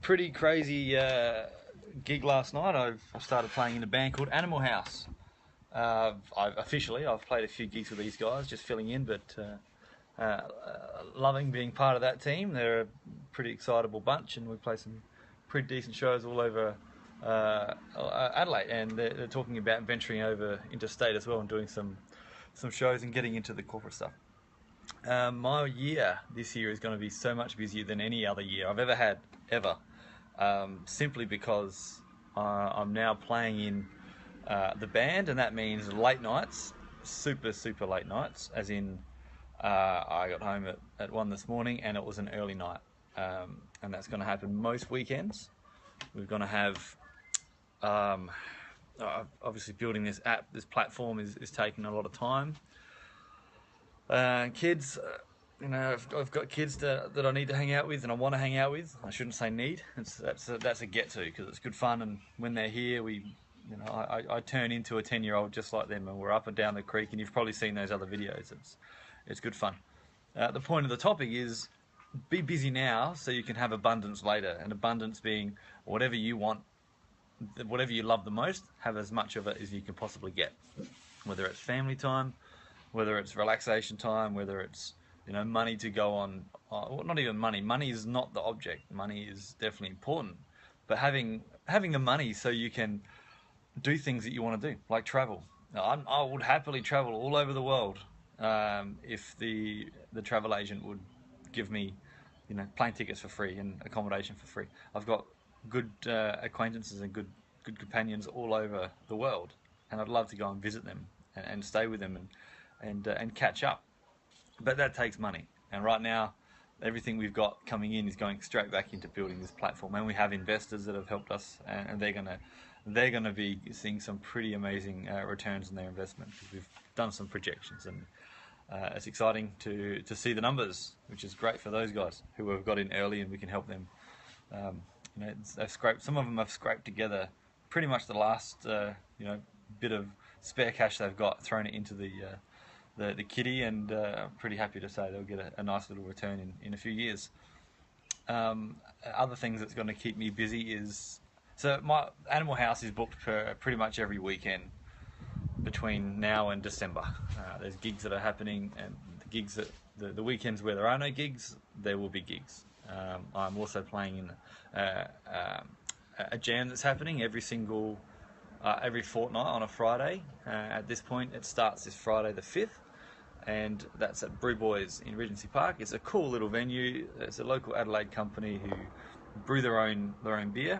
Pretty crazy gig last night. I've started playing in a band called Animal House. I've played a few gigs with these guys, just filling in, but loving being part of that team. They're a pretty excitable bunch, and we play some pretty decent shows all over Adelaide. And they're talking about venturing over interstate as well and doing some shows and getting into the corporate stuff. My year this year is going to be so much busier than any other year I've ever had, ever. Simply because I'm now playing in the band, and that means late nights, super late nights, as in I got home at 1 this morning and it was an early night, and that's going to happen most weekends. We're going to have obviously building this app, this platform is taking a lot of time. Kids, I've got kids that I need to hang out with and I want to hang out with. I shouldn't say need. That's a get to, because it's good fun, and when they're here, I turn into a 10-year-old just like them, and we're up and down the creek. And you've probably seen those other videos. It's good fun. The point of the topic is be busy now so you can have abundance later, and abundance being whatever you want, whatever you love the most. Have as much of it as you can possibly get, whether it's family time, whether it's relaxation time, whether it's money to go on. Well, not even money. Money is not the object. Money is definitely important, but having the money so you can do things that you want to do, like travel. I would happily travel all over the world if the travel agent would give me, plane tickets for free and accommodation for free. I've got good acquaintances and good companions all over the world, and I'd love to go and visit them and stay with them and catch up. But that takes money, and right now everything we've got coming in is going straight back into building this platform, and we have investors that have helped us, and they're gonna be seeing some pretty amazing returns on their investment, because we've done some projections, and it's exciting to see the numbers, which is great for those guys who have got in early, and we can help them. Some of them have scraped together pretty much the last bit of spare cash they've got, thrown it into the kitty, and I'm pretty happy to say they'll get a nice little return in a few years. Other things that's going to keep me busy is, so my Animal House is booked for pretty much every weekend between now and December. There's gigs that are happening, and the weekends where there are no gigs, there will be gigs. I'm also playing in a jam that's happening every fortnight on a Friday. At this point, it starts this Friday the 5th, and that's at Brew Boys in Regency Park. It's a cool little venue. It's a local Adelaide company who brew their own beer.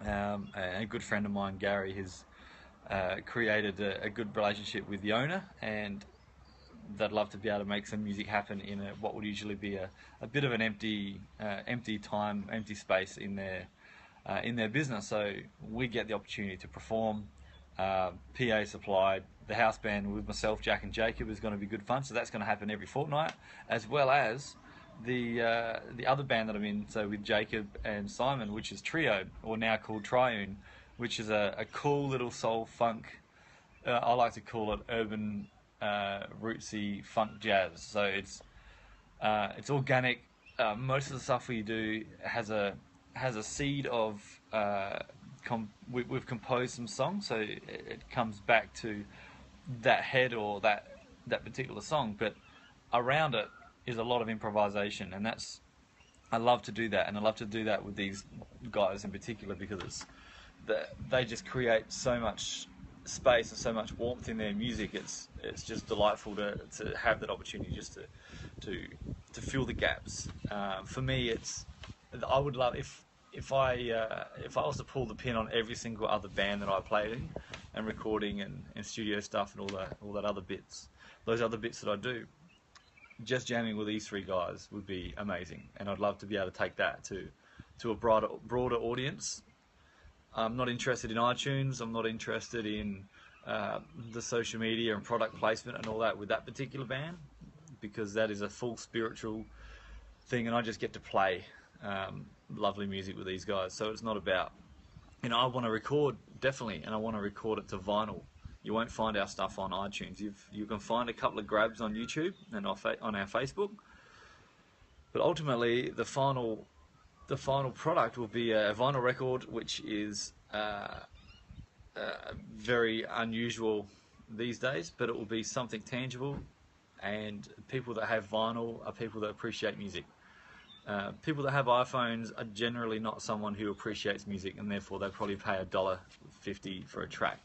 A good friend of mine, Gary, has created a good relationship with the owner, and they'd love to be able to make some music happen in what would usually be a bit of an empty space in their business. So we get the opportunity to perform, PA supplied. The house band with myself, Jack and Jacob, is going to be good fun. So that's going to happen every fortnight, as well as the other band that I'm in, so with Jacob and Simon, which is Trio, or now called Triune, which is a cool little soul funk. I like to call it urban rootsy funk jazz. So it's organic. Most of the stuff we do has a seed of we've composed some songs, so it comes back to that head or that particular song, but around it is a lot of improvisation, and I love to do that, and I love to do that with these guys in particular, because they just create so much space and so much warmth in their music. It's just delightful to have that opportunity just to fill the gaps. For me, I would love if I was to pull the pin on every single other band that I played in, and recording and studio stuff and all that other bits, those other bits that I do, just jamming with these three guys would be amazing, and I'd love to be able to take that to a broader audience. I'm not interested in iTunes. I'm not interested in the social media and product placement and all that with that particular band, because that is a full spiritual thing, and I just get to play lovely music with these guys. So it's not about, I want to record, definitely, and I want to record it to vinyl. You won't find our stuff on iTunes. You can find a couple of grabs on YouTube and on our Facebook, but ultimately the final the final product will be a vinyl record, which is very unusual these days, but it will be something tangible. And people that have vinyl are people that appreciate music. People that have iPhones are generally not someone who appreciates music, and therefore they probably pay $1.50 for a track.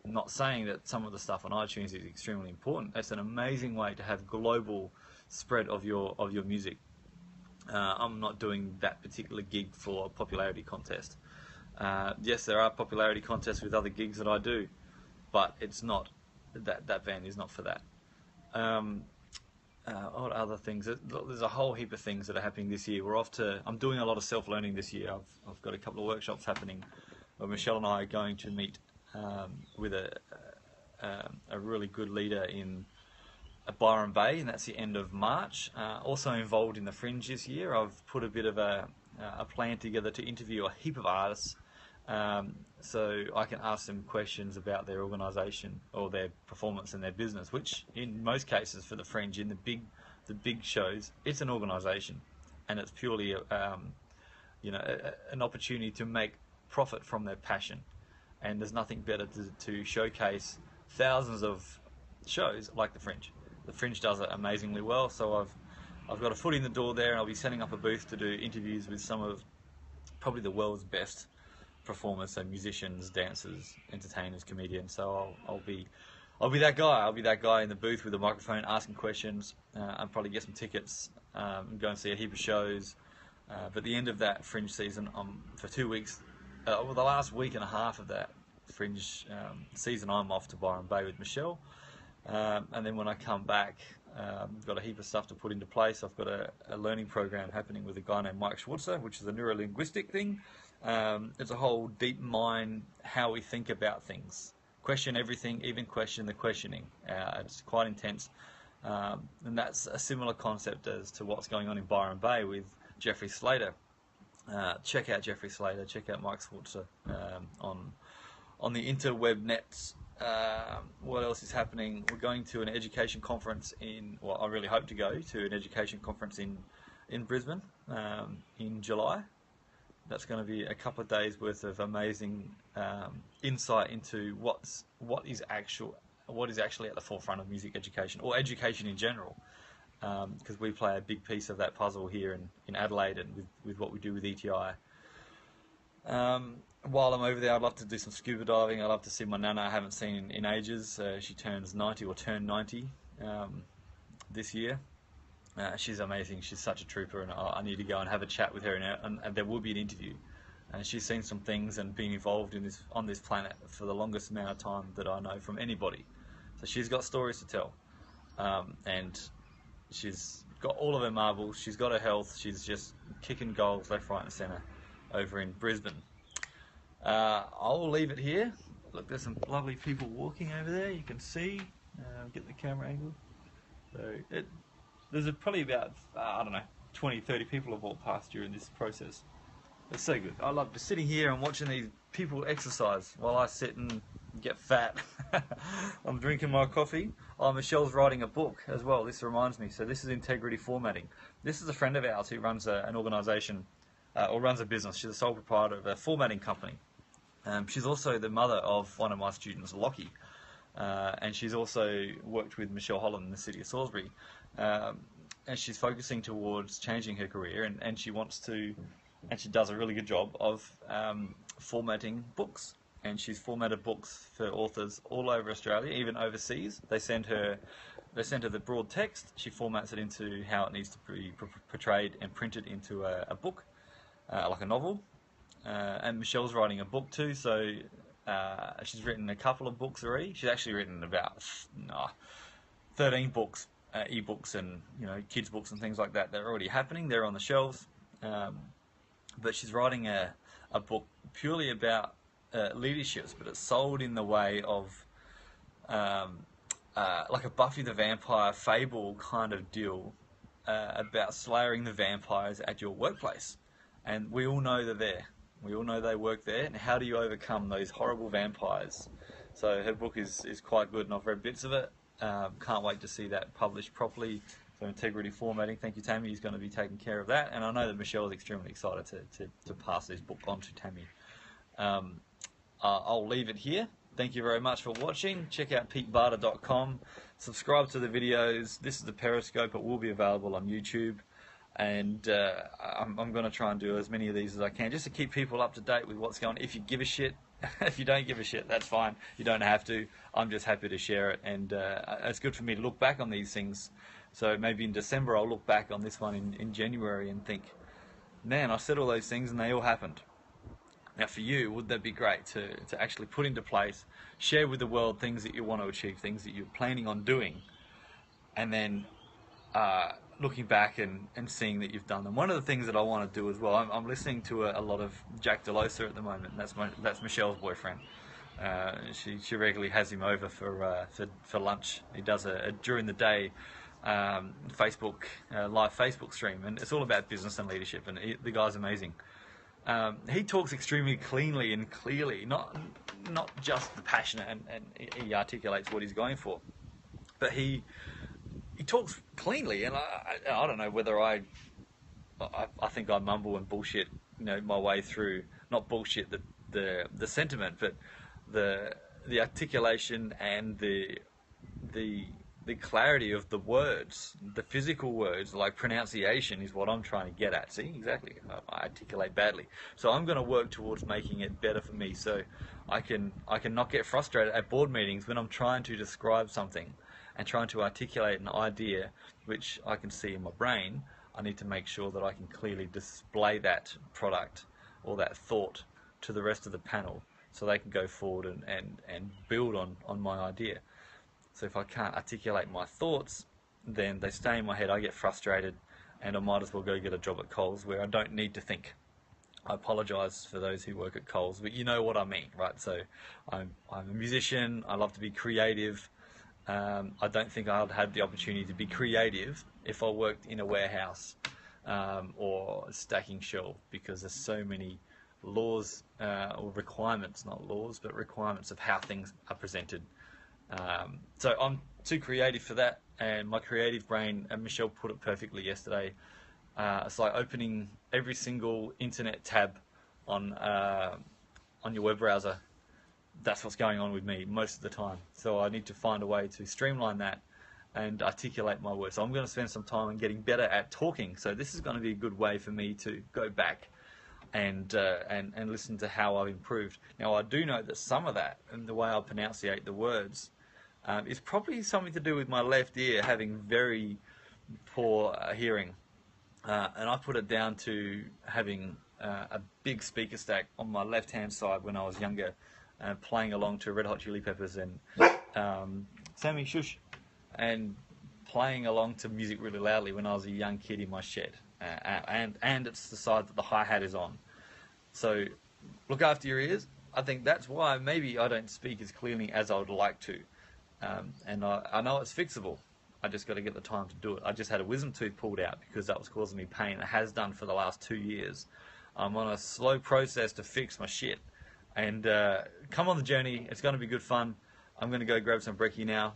I'm not saying that some of the stuff on iTunes is extremely important. It's an amazing way to have global spread of your music. I'm not doing that particular gig for a popularity contest. Yes, there are popularity contests with other gigs that I do, but it's not that van is not for that. What other things? There's a whole heap of things that are happening this year. I'm doing a lot of self-learning this year. I've got a couple of workshops happening where Michelle and I are going to meet with a really good leader in Byron Bay, and that's the end of March. Also involved in the Fringe this year, I've put a bit of a plan together to interview a heap of artists, so I can ask them questions about their organisation or their performance and their business, which in most cases for the Fringe, in the big shows, it's an organisation, and it's purely an opportunity to make profit from their passion. And there's nothing better to showcase thousands of shows like the Fringe. The Fringe does it amazingly well, so I've got a foot in the door there, and I'll be setting up a booth to do interviews with some of probably the world's best performers, so musicians, dancers, entertainers, comedians. So I'll be that guy. I'll be that guy in the booth with a microphone asking questions. I'll probably get some tickets and go and see a heap of shows. But at the end of that Fringe season, for 2 weeks, the last week and a half of that Fringe season, I'm off to Byron Bay with Michelle. And then when I come back, I've got a heap of stuff to put into place. I've got a learning program happening with a guy named Mike Schwartzer, which is a neurolinguistic thing. It's a whole deep mind, how we think about things. Question everything, even question the questioning. It's quite intense. And that's a similar concept as to what's going on in Byron Bay with Jeffrey Slater. Check out Jeffrey Slater, check out Mike Schwartzer on the interweb nets. What else is happening? We're going to an education conference I really hope to go to an education conference in Brisbane in July. That's going to be a couple of days worth of amazing insight into what is actually at the forefront of music education, or education in general, because we play a big piece of that puzzle here in Adelaide, and with what we do with ETI. While I'm over there, I'd love to do some scuba diving. I'd love to see my nana. I haven't seen in ages. She turns 90 or turned 90 this year. She's amazing. She's such a trooper, and I need to go and have a chat with her, and there will be an interview. And she's seen some things and been involved on this planet for the longest amount of time that I know from anybody. So she's got stories to tell, and she's got all of her marbles. She's got her health. She's just kicking goals left, right, and centre over in Brisbane. I'll leave it here. Look, there's some lovely people walking over there. You can see. Get the camera angle. So there's probably about 20, 30 people have walked past during this process. It's so good. I love just sitting here and watching these people exercise while I sit and get fat. I'm drinking my coffee. Michelle's writing a book as well. This reminds me. So this is Integrity Formatting. This is a friend of ours who runs an organisation or runs a business. She's the sole proprietor of a formatting company. She's also the mother of one of my students, Lockie. And she's also worked with Michelle Holland in the city of Salisbury. And she's focusing towards changing her career, and she wants to, and she does a really good job of formatting books. And she's formatted books for authors all over Australia, even overseas. They send her the broad text. She formats it into how it needs to be portrayed and printed into a book, like a novel. And Michelle's writing a book too, so she's written a couple of books already. She's actually written about 13 books, ebooks and kids books and things like that. They're already happening. They're on the shelves. But she's writing a book purely about leaderships, but it's sold in the way of like a Buffy the Vampire fable kind of deal about slaying the vampires at your workplace. And we all know they're there. We all know they work there. And how do you overcome those horrible vampires? So her book is quite good, and I've read bits of it. Can't wait to see that published properly So integrity formatting, thank you Tammy, is going to be taking care of that, and I know that Michelle is extremely excited to pass this book on to Tammy. I'll leave it here. Thank you very much for watching. Check out petebarter.com. Subscribe to the videos. This is the Periscope. It will be available on YouTube. And I'm going to try and do as many of these as I can, just to keep people up to date with what's going on. If you give a shit, if you don't give a shit, that's fine. You don't have to. I'm just happy to share it. And it's good for me to look back on these things. So maybe in December I'll look back on this one in January and think, man, I said all those things and they all happened. Now for you, would that be great to actually put into place, share with the world things that you want to achieve, things that you're planning on doing, and then looking back and seeing that you've done them. One of the things that I want to do as well, I'm listening to a lot of Jack Delosa at the moment. That's Michelle's boyfriend. She regularly has him over for lunch. He does a during the day Facebook live Facebook stream, and it's all about business and leadership, and the guy's amazing. He talks extremely cleanly and clearly, not just the passionate, and he articulates what he's going for, but he talks cleanly, and I don't know whether I think I mumble and bullshit, my way through, not bullshit the sentiment, but the articulation and the clarity of the words, the physical words, like pronunciation is what I'm trying to get at. See, exactly, I articulate badly. So I'm going to work towards making it better for me, so I can not get frustrated at board meetings when I'm trying to describe something and trying to articulate an idea which I can see in my brain. I need to make sure that I can clearly display that product or that thought to the rest of the panel so they can go forward and build on my idea. So if I can't articulate my thoughts, then they stay in my head, I get frustrated, and I might as well go get a job at Coles where I don't need to think. I apologise for those who work at Coles, but you know what I mean, right? So I'm a musician, I love to be creative. I don't think I'd have the opportunity to be creative if I worked in a warehouse or stacking shelf, because there's so many laws or requirements, not laws, but requirements of how things are presented. So I'm too creative for that, and my creative brain, and Michelle put it perfectly yesterday, it's like opening every single internet tab on your web browser. That's what's going on with me most of the time. So I need to find a way to streamline that and articulate my words. So I'm going to spend some time on getting better at talking. So this is going to be a good way for me to go back and listen to how I've improved. Now I do know that some of that, and the way I pronunciate the words, is probably something to do with my left ear having very poor hearing. And I put it down to having a big speaker stack on my left-hand side when I was younger, playing along to Red Hot Chili Peppers and Sammy Shush, and playing along to music really loudly when I was a young kid in my shed. And it's the side that the hi-hat is on. So look after your ears. I think that's why maybe I don't speak as clearly as I would like to. And I know it's fixable. I just got to get the time to do it. I just had a wisdom tooth pulled out because that was causing me pain. It has done for the last 2 years. I'm on a slow process to fix my shit. And come on the journey. It's going to be good fun. I'm going to go grab some brekkie now.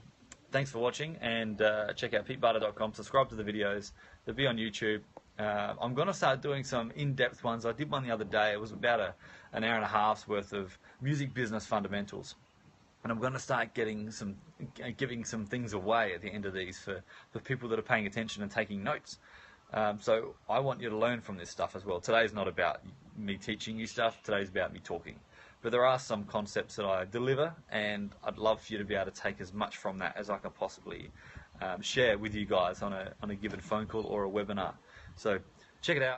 Thanks for watching, and check out petebarter.com. Subscribe to the videos. They'll be on YouTube. I'm going to start doing some in-depth ones. I did one the other day. It was about an hour and a half's worth of music business fundamentals. And I'm going to start giving some things away at the end of these for people that are paying attention and taking notes. So I want you to learn from this stuff as well. Today's not about me teaching you stuff. Today's about me talking. But there are some concepts that I deliver, and I'd love for you to be able to take as much from that as I can possibly share with you guys on a given phone call or a webinar. So check it out.